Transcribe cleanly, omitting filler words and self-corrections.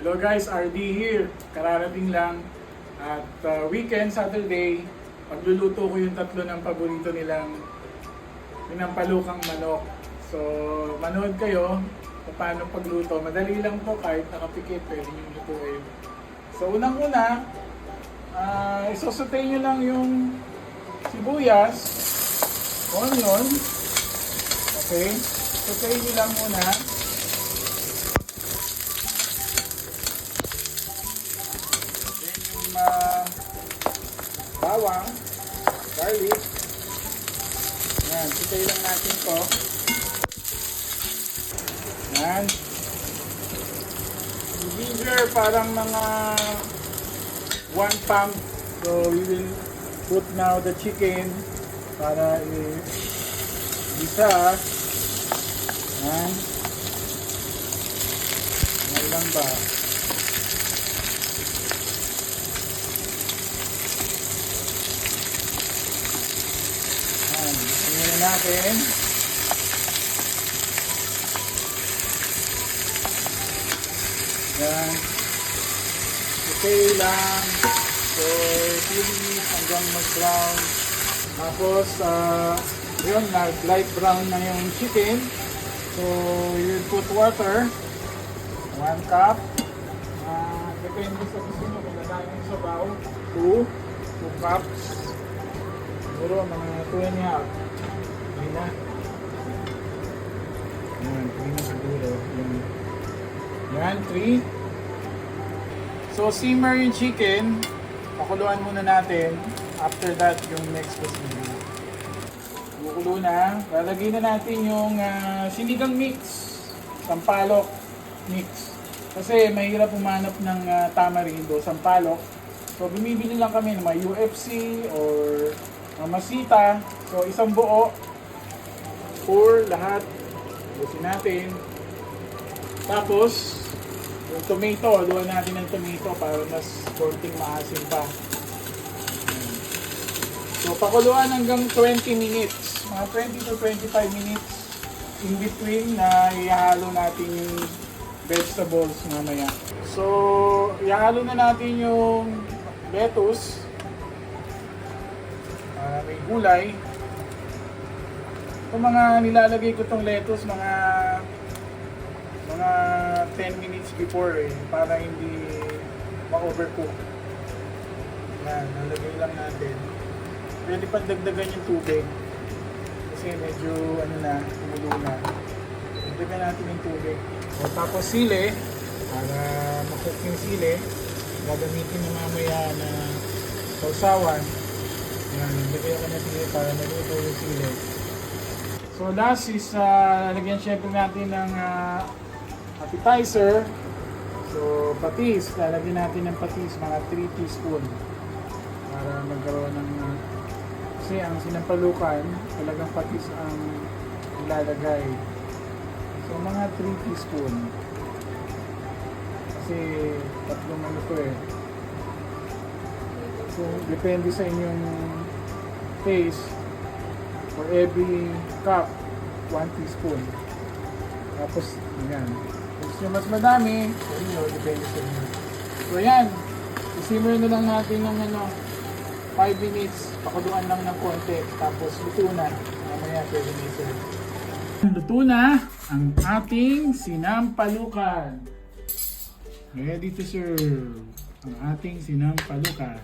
Hello guys, RD here. Kararating lang. At weekend, Saturday, pagluluto ko yung tatlo ng paborito nilang pinampalukang manok. So, manood kayo kung paano pagluto. Madali lang po kahit nakapikit, pwede nyo lutuin. So, unang-una, isosotay nyo lang yung sibuyas, onion. Okay? Sotay nyo lang muna. Bawang, garlic. Yan, sitay lang natin to. Yan. Ginger parang mga 1 pound. So we will put now the chicken para isa. Yan. Yan lang ba? Tingnan natin. Yan. Okay lang. So, finish hanggang mag-brown. Tapos, yun, light brown na yung chicken. So, you will put water. 1 cup. Depende sa gusto nyo kung lalagyan sa sabaw. 2 cups. Siguro mga 2 and a half. Na. Yan, 3 na siguro. Yan, 3. So, simmer yung chicken. Pakuluan muna natin. After that, yung next procedure. Kukulo na. Lalagyan na natin yung sinigang mix. Sampalok mix. Kasi mahirap umanap ng tamarindo, sampalok. So, bumibili lang kami ng mga UFC or masita. So, isang buo. For lahat, busin natin. Tapos, yung tomato, haluan natin ng tomato para mas konting maasim pa. So, pakuluan hanggang 20 minutes. Mga 20 to 25 minutes in between na ihalo natin yung vegetables mamaya. So, ihalo na natin yung lettuce. May gulay. Kung mga nilalagay ko tong lettuce mga 10 minutes before para hindi ma-overcook. Yan, nalagay lang natin. Pwede pa dagdagan yung tubig kasi medyo tumulo na. Dagdagan natin yung tubig. So, tapos sili, para makook yung sili, gagamitin na mamaya na sausawan. Yan, nilagay ako na sili para maluto yung sili. So last is lalagyan syempre natin ng appetizer. So patis, lalagyan natin ng patis mga 3 teaspoon para magkaroon ng kasi ang sinampalukan talagang patis ang ilalagay. So mga 3 teaspoon kasi tatlong to So depende sa inyong taste. For every cup, 1 teaspoon. Tapos, yan. Kung gusto nyo mas madami, so yun, depende sa inyo. So, yan. I-simmer na lang natin ng 5 minutes. Pakuluan lang ng konti. Tapos, luto na. Mamaya, pwede na i-serve. Luto na ang ating sinampalukan. Ready to serve ang ating sinampalukan.